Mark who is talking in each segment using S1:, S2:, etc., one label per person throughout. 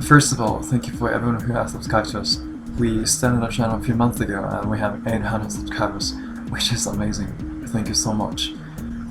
S1: First of all, thank you for everyone who has subscribed to us. We started our channel a few months ago and we have 800 subscribers, which is amazing. Thank you so much.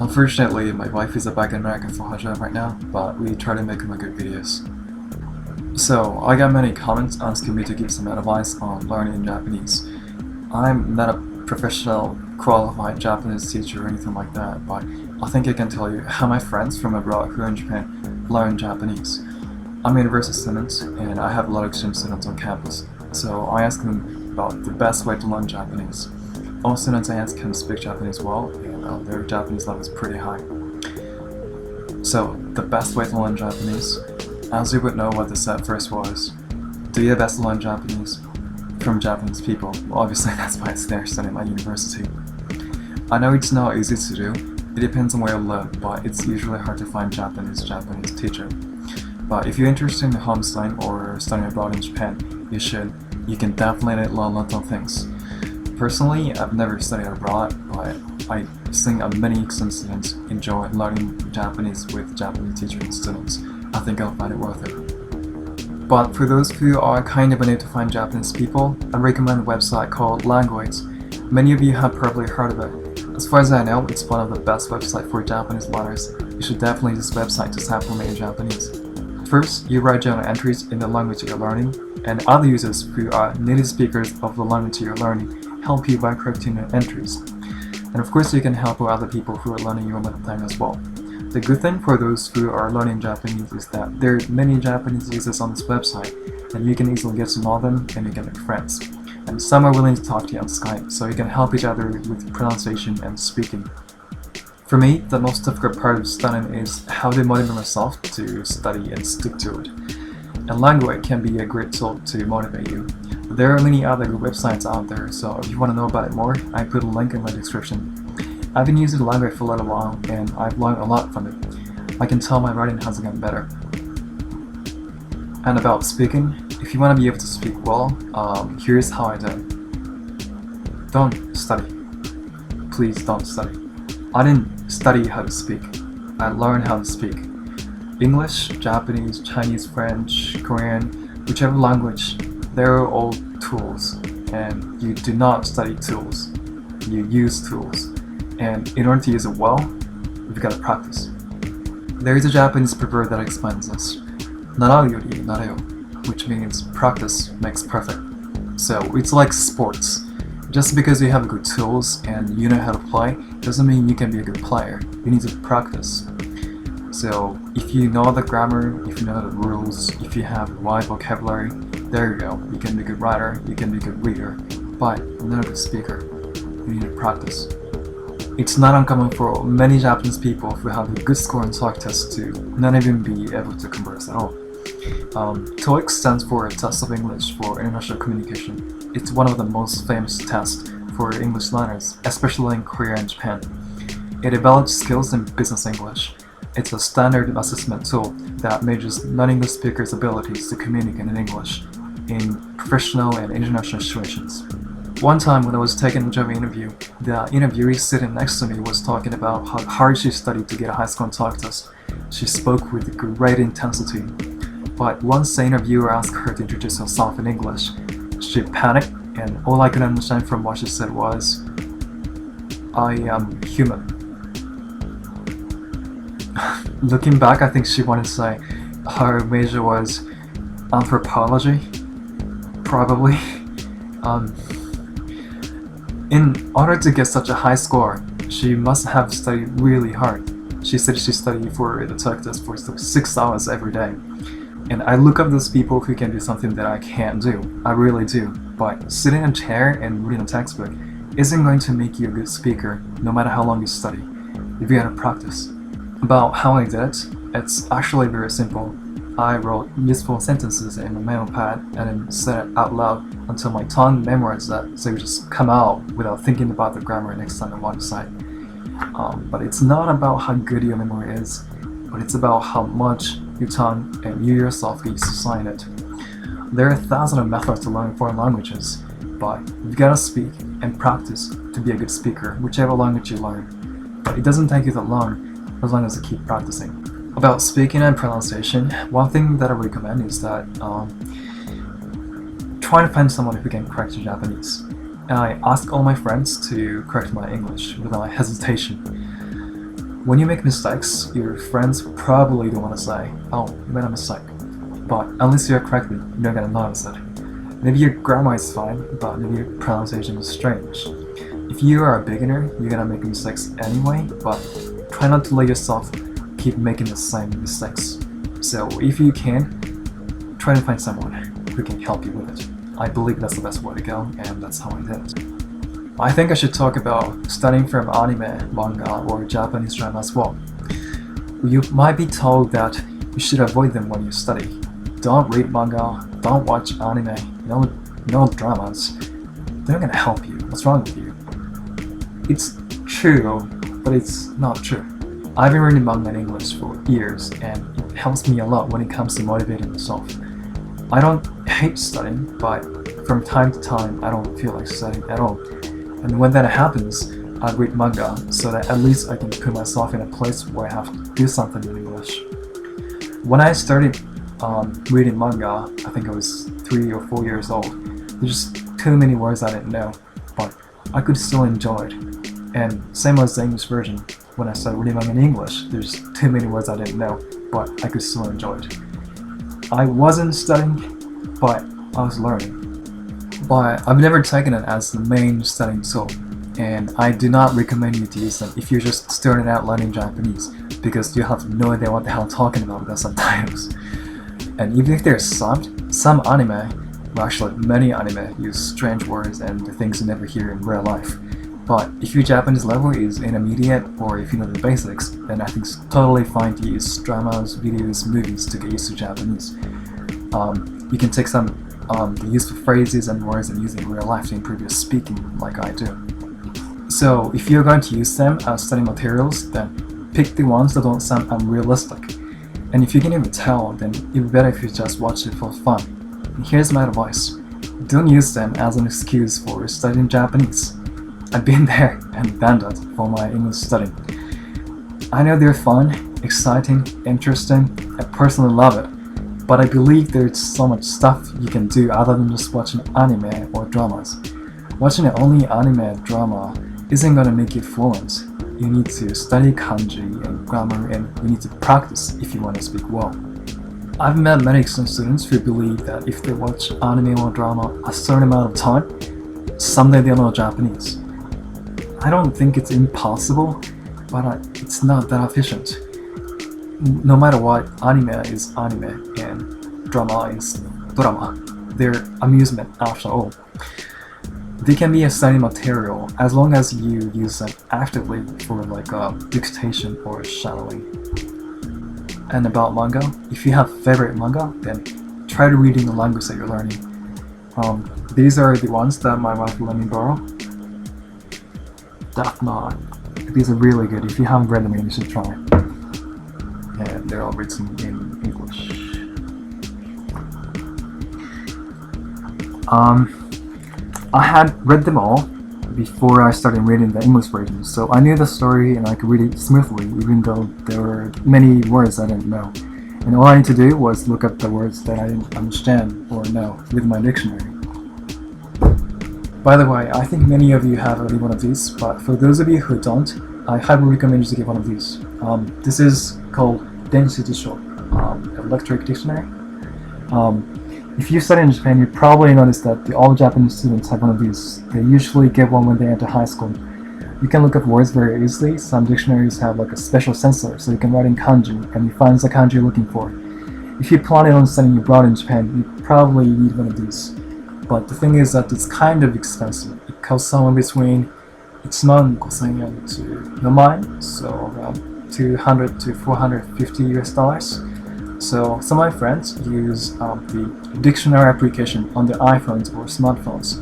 S1: Unfortunately, my wife is back in America for her job right now, but we try to make more good videos. So, I got many comments asking me to give some advice on learning Japanese. I'm not a professional, qualified Japanese teacher or anything like that, but I think I can tell you how my friends from abroad who are in Japan learn Japanese. I'm a university student and I have a lot of exchange students on campus, so I ask them about the best way to learn Japanese. All students I ask can speak Japanese well, and their Japanese level is pretty high. So, the best way to learn Japanese, as you would know what the set first was, do your best to learn Japanese from Japanese people. Well, obviously that's why it's there studying at my university. I know it's not easy to do, it depends on where you live, but it's usually hard to find Japanese teacher. But if you're interested in homeschooling or studying abroad in Japan, you should. You can definitely learn a lot of things. Personally, I've never studied abroad, but I think many exchange students enjoy learning Japanese with Japanese teachers and students. I think I'll find it worth it. But for those who are kind of new to find Japanese people, I recommend a website called Language. Many of you have probably heard of it. As far as I know, it's one of the best websites for Japanese learners. You should definitely use this website to supplement your Japanese. First, you write down entries in the language you're learning, and other users who are native speakers of the language you're learning help you by correcting your entries. And of course, you can help other people who are learning your mother tongue as well. The good thing for those who are learning Japanese is that there are many Japanese users on this website, and you can easily get to know them and you can make friends. And some are willing to talk to you on Skype, so you can help each other with pronunciation and speaking. For me, the most difficult part of studying is how to motivate myself to study and stick to it. And Language can be a great tool to motivate you. There are many other good websites out there, so if you want to know about it more, I put a link in my description. I've been using Language for a little while, and I've learned a lot from it. I can tell my writing has gotten better. And about speaking, if you want to be able to speak well, here's how I do it. Don't study. Please don't study. I didn't study how to speak. I learned how to speak. English, Japanese, Chinese, French, Korean, whichever language, they're all tools. And you do not study tools. You use tools. And in order to use it well, you've got to practice. There is a Japanese proverb that explains this. Narau yori nareo, which means practice makes perfect. So it's like sports. Just because you have good tools and you know how to play doesn't mean you can be a good player. You need to practice. So if you know the grammar, if you know the rules, if you have wide vocabulary, there you go. You can be a good writer, you can be a good reader, but you're not a good speaker. You need to practice. It's not uncommon for many Japanese people who have a good score on TOEIC tests to not even be able to converse at all. TOEIC stands for Test of English for International Communication. It's one of the most famous tests for English learners, especially in Korea and Japan. It develops skills in business English. It's a standard assessment tool that measures non-English speakers' abilities to communicate in English in professional and international situations. One time when I was taking a job interview, the interviewee sitting next to me was talking about how hard she studied to get a high score on TOEIC test. She spoke with great intensity. But once the interviewer asked her to introduce herself in English, she panicked, and all I could understand from what she said was, "I am human." Looking back, I think she wanted to say her major was anthropology, probably. In order to get such a high score, she must have studied really hard. She said she studied for the TOEIC test for 6 hours every day. And I look up those people who can do something that I can't do. I really do. But sitting in a chair and reading a textbook isn't going to make you a good speaker, no matter how long you study. You've got to practice. About how I did it, it's actually very simple. I wrote useful sentences in a memo pad and then said it out loud until my tongue memorized that, so it would just come out without thinking about the grammar next time I want to say. But it's not about how good your memory is, but it's about how much your tongue and you yourself get used to saying it. There are thousands of methods to learn foreign languages, but you've got to speak and practice to be a good speaker, whichever language you learn. But it doesn't take you that long, as long as you keep practicing. About speaking and pronunciation, one thing that I recommend is that try to find someone who can correct your Japanese. And I ask all my friends to correct my English without hesitation. When you make mistakes, your friends probably don't want to say, "Oh, you made a mistake." But unless you're correctly, you're not gonna notice it. Maybe your grammar is fine, but maybe your pronunciation is strange. If you are a beginner, you're gonna make mistakes anyway, but try not to let yourself keep making the same mistakes. So if you can, try to find someone who can help you with it. I believe that's the best way to go, and that's how I did it. I think I should talk about studying from anime, manga, or Japanese drama as well. You might be told that you should avoid them when you study. Don't read manga, don't watch anime, no dramas. They're not gonna help you. What's wrong with you? It's true, but it's not true. I've been reading manga in English for years, and it helps me a lot when it comes to motivating myself. I don't hate studying, but from time to time I don't feel like studying at all. And when that happens, I read manga so that at least I can put myself in a place where I have to do something in English. When I started reading manga, I think I was 3 or 4 years old. There's just too many words I didn't know, but I could still enjoy it. And same as the English version, when I started reading manga in English, there's too many words I didn't know, but I could still enjoy it. I wasn't studying, but I was learning. But I've never taken it as the main studying tool, and I do not recommend you to use them if you're just starting out learning Japanese, because you have no idea what the hell I'm talking about with the subtitles. And even if they're subbed, some anime, well actually many anime, use strange words and things you never hear in real life. But if your Japanese level is intermediate, or if you know the basics, then I think it's totally fine to use dramas, videos, movies to get used to Japanese. You can take some the useful phrases and words and use it in real life to improve your speaking, like I do. So if you're going to use them as study materials, then pick the ones that don't sound unrealistic. And if you can even tell, then it's better if you just watch it for fun. And here's my advice: don't use them as an excuse for studying Japanese. I've been there and done that for my English studying. I know they're fun, exciting, interesting. I personally love it. But I believe there's so much stuff you can do other than just watching anime or dramas. Watching only anime and drama isn't going to make you fluent. You need to study kanji and grammar, and you need to practice if you want to speak well. I've met many excellent students who believe that if they watch anime or drama a certain amount of time, someday they'll know Japanese. I don't think it's impossible, but it's not that efficient. No matter what, anime is anime and drama is drama. They're amusement after all. They can be a study material as long as you use them actively for like dictation or shadowing. And about manga, if you have favorite manga, then try to read in the language that you're learning. These are the ones that my wife let me borrow. Death Note. These are really good. If you haven't read them, you should try. And they're all written in English. I had read them all before I started reading the English version, so I knew the story and I could read it smoothly, even though there were many words I didn't know. And all I had to do was look up the words that I didn't understand or know with my dictionary. By the way, I think many of you have already one of these, but for those of you who don't, I highly recommend you to get one of these. This is called Denshi Jisho, electric dictionary. If you study in Japan, you probably noticed that all Japanese students have one of these. They usually get one when they enter high school. You can look up words very easily. Some dictionaries have like a special sensor, so you can write in kanji, and it finds the kanji you're looking for. If you plan on studying abroad in Japan, you probably need one of these. But the thing is that it's kind of expensive. It costs somewhere between 15,000 yen to 4,000 yen, so around 200 to 450 US dollars. So some of my friends use the dictionary application on their iPhones or smartphones.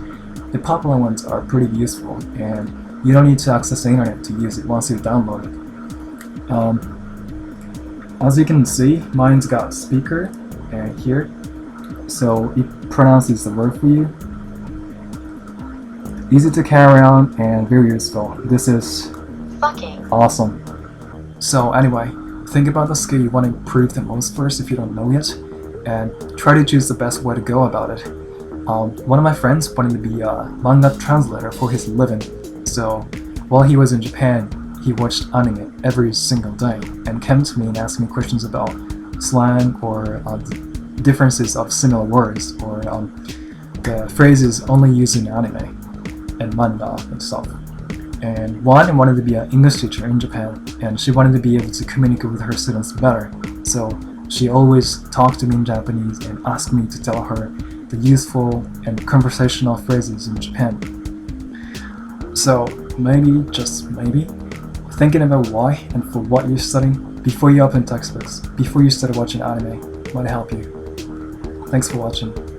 S1: The popular ones are pretty useful, and you don't need to access the internet to use it once you download it. As you can see, mine's got speaker here, so it pronounces the word for you. Easy to carry around and very useful. This is fucking awesome. So anyway, think about the skill you want to improve the most first if you don't know yet, and try to choose the best way to go about it. One of my friends wanted to be a manga translator for his living, so while he was in Japan, he watched anime every single day and came to me and asked me questions about slang or differences of similar words or the phrases only used in anime and manga and stuff. And one wanted to be an English teacher in Japan, and she wanted to be able to communicate with her students better, so she always talked to me in Japanese and asked me to tell her the useful and conversational phrases in Japan. So maybe, just maybe, thinking about why and for what you're studying before you open textbooks, before you start watching anime, might help you. Thanks for watching.